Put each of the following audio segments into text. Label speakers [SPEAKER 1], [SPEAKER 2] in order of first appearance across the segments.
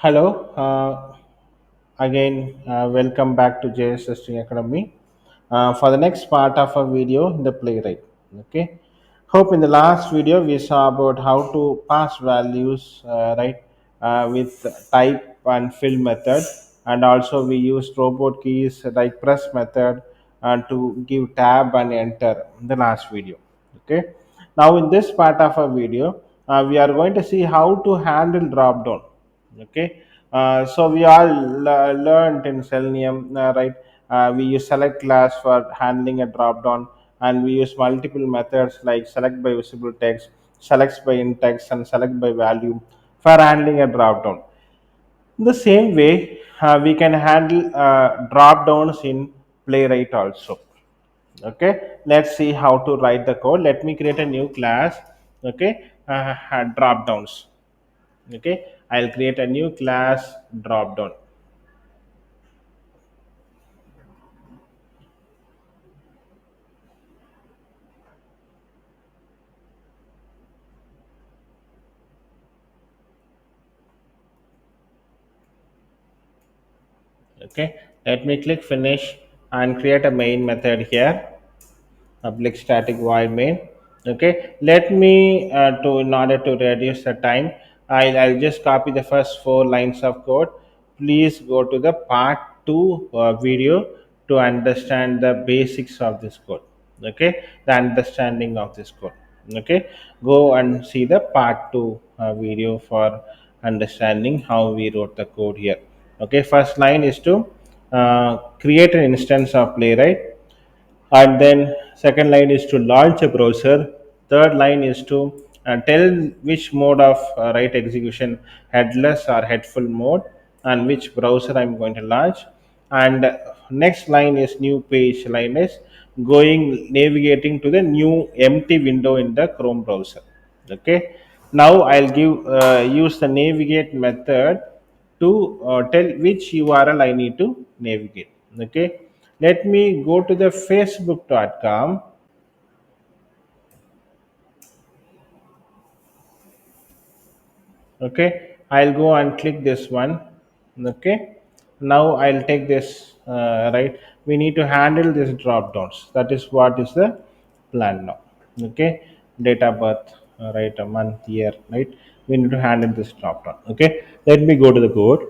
[SPEAKER 1] Hello, again, welcome back to JS Testing Academy. For the next part of our video, the Playwright. Okay, hope in the last video we saw about how to pass values, right, with type and fill method, and also we used robot keys like press method to give tab and enter in the last video. Okay, now in this part of our video, we are going to see how to handle drop down. Okay, so we all learned in selenium, right? We use select class for handling a drop down, and we use multiple methods like select by visible text, selects by in text, and select by value for handling a drop down. In the same way, we can handle drop downs in playwright also. Okay, let's see how to write the code. Let me create a new class. Okay, drop downs. Okay, I'll create a new class drop down. Okay, let me click finish and create a main method here, public static void main. Okay, let me to in order to reduce the time, I'll just copy the first four lines of code. Please go to the part 2 video to understand the basics of this code. Okay, the understanding of this code. Okay, go and see the part 2 video for understanding how we wrote the code here. Okay, first line is to create an instance of playwright, and then second line is to launch a browser. Third line is to tell which mode of write execution, headless or headful mode, and which browser I'm going to launch. And next line is new page line is going navigating to the new empty window in the Chrome browser. Okay, now I'll give use the navigate method to tell which URL I need to navigate. Okay, let me go to the facebook.com. Okay, I'll go and click this one. Okay, now I'll take this, right, we need to handle this drop downs. That is what is the plan now. Okay, date of birth, right, a month, year, right, we need to handle this drop down. Okay, let me go to the code.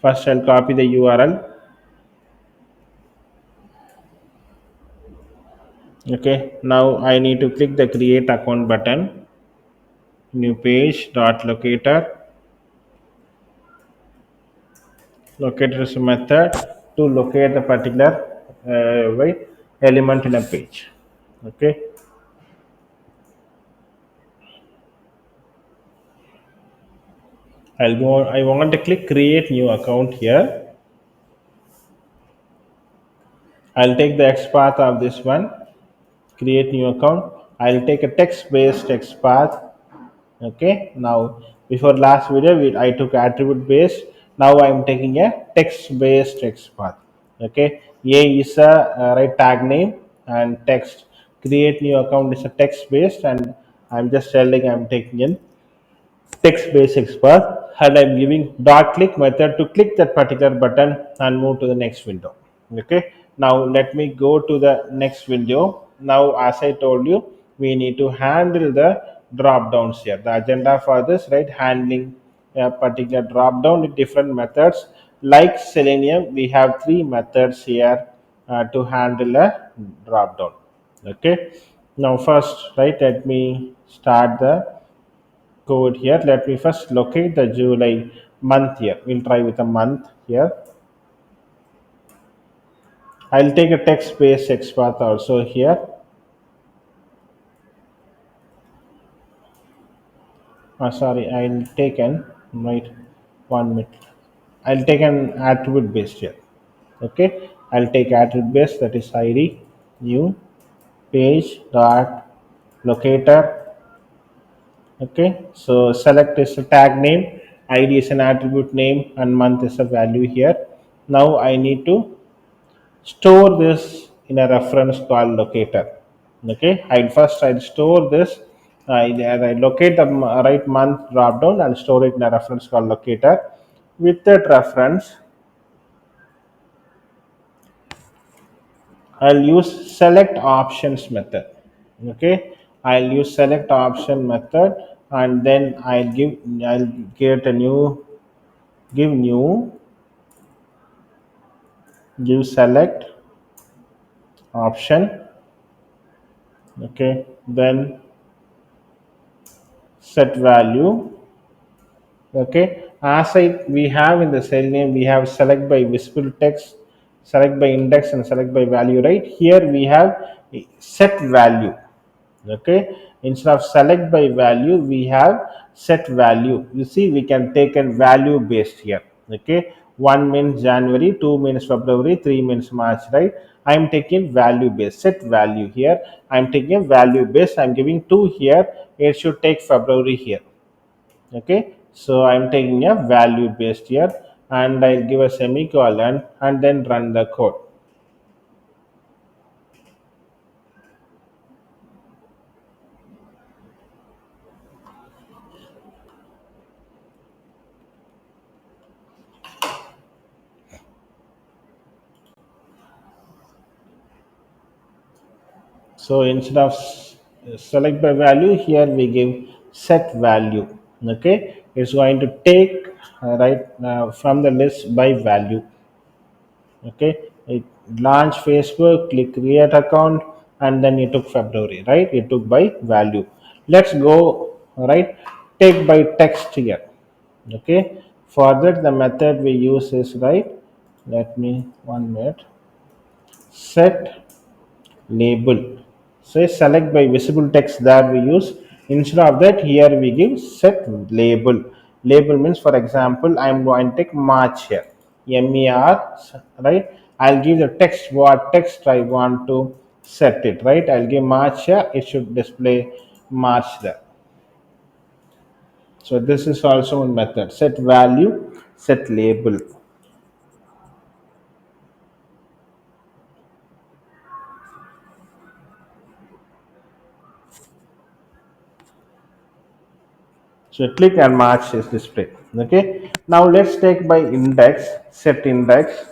[SPEAKER 1] First I'll copy the URL. Okay, now I need to click the create account button, new page dot locator. Locator is a method to locate the particular right, element in a page. Okay, I want to click create new account here. I'll take the X path of this one, create new account. I'll take a text based X path. Okay, now before last video I took attribute based. Now I'm taking a text based text path. Okay, a is a right tag name, and text create new account is a text based, and I'm just telling I'm taking in text based expert, and I'm giving dot click method to click that particular button and move to the next window. Okay, now let me go to the next window. Now as I told you, we need to handle the drop downs here. The agenda for this, right, handling a particular drop down with different methods. Like selenium, we have three methods here to handle a drop down. Okay, now first, right, let me start the code here. Let me first locate the July month here. We'll try with a month here. I'll take a text based XPath also here. Sorry, I'll take an right 1 minute. I'll take an attribute based here. Okay, I'll take attribute based, that is ID new page dot locator. Okay, so select is a tag name, ID is an attribute name, and month is a value here. Now I need to store this in a reference called locator. Okay, I'll store this I locate the right month drop down and store it in a reference called locator. With that reference, I'll use select options method. Okay, I'll use select option method, and then I'll get a new give new give select option. Okay, then set value. Okay, as I we have in the cell name, we have select by visible text, select by index, and select by value. Right here we have set value. Okay, instead of select by value we have set value. You see, we can take a value based here. Okay, 1 means January, 2 means February, 3 means March. Right, I am taking value based, set value here. I am taking value based, I am giving 2 here, it should take February here. Okay, so I'm taking a value based here, and I'll give a semicolon and then run the code. So instead of select by value, here we give set value. Okay, it's going to take right from the list by value. Okay, it launch Facebook, click create account, and then it took February. Right, it took by value. Let's go right, take by text here. Okay, for that the method we use is right, let me 1 minute, set label. So select by visible text that we use. Instead of that, here we give set label. Label means, for example, I am going to take March here, MER. Right, I'll give the text, what text I want to set it. Right, I'll give March here, it should display March there. So this is also one method, set value, set label. So click and match is displayed. Okay. Now let's take by index, set index.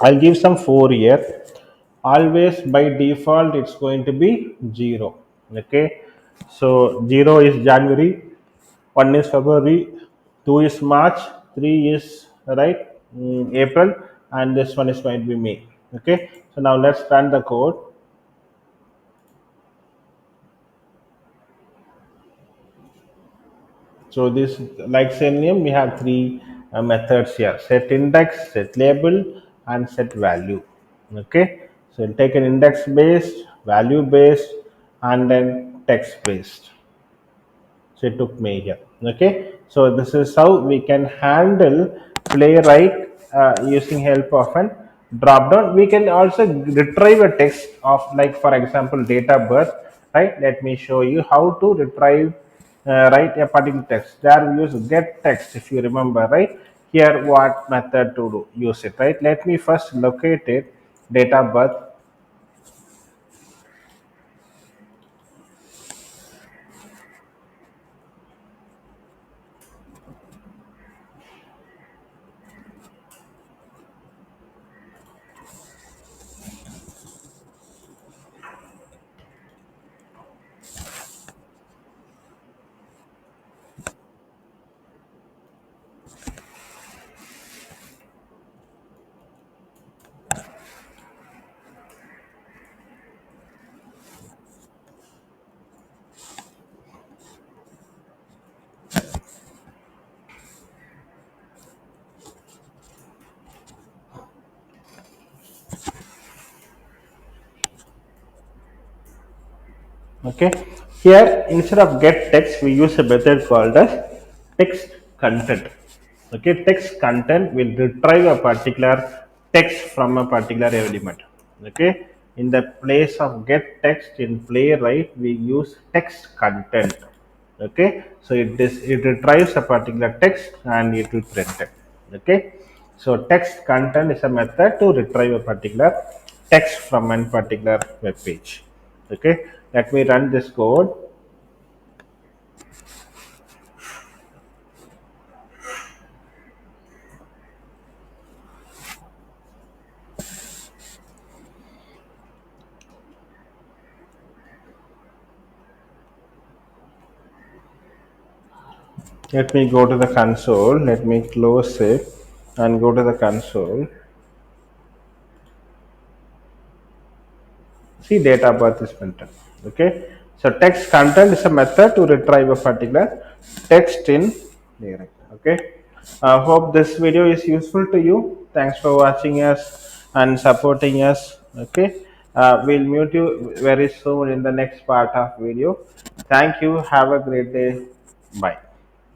[SPEAKER 1] I'll give some 4 here. Always by default it's going to be 0. Okay. So 0 is January, 1 is February, 2 is March, 3 is right, April, and this one is going to be May. Okay. So now let's run the code. So this, like same name, we have 3 methods here: set index, set label, and set value. Okay, so we'll take an index based, value based, and then text based. So it took me here. Okay, so this is how we can handle Playwright using help of an drop down. We can also retrieve a text of, like for example, date of birth. Right, let me show you how to retrieve write a particular text. There we use get text, if you remember. Right, here what method to use it. Right, let me first locate it, date of birth. Okay, here instead of get text we use a method called as text content. Okay, text content will retrieve a particular text from a particular element. Okay, in the place of get text in Playwright we use text content. Okay, so it retrieves a particular text and it will print it. Okay, so text content is a method to retrieve a particular text from a particular web page. Okay, let me run this code. Let me go to the console. Let me close it and go to the console. See, date of birth is mentioned. Okay, so text content is a method to retrieve a particular text in lyric. Okay, hope this video is useful to you. Thanks for watching us and supporting us. Okay, we'll meet you very soon in the next part of video. Thank you. Have a great day. Bye.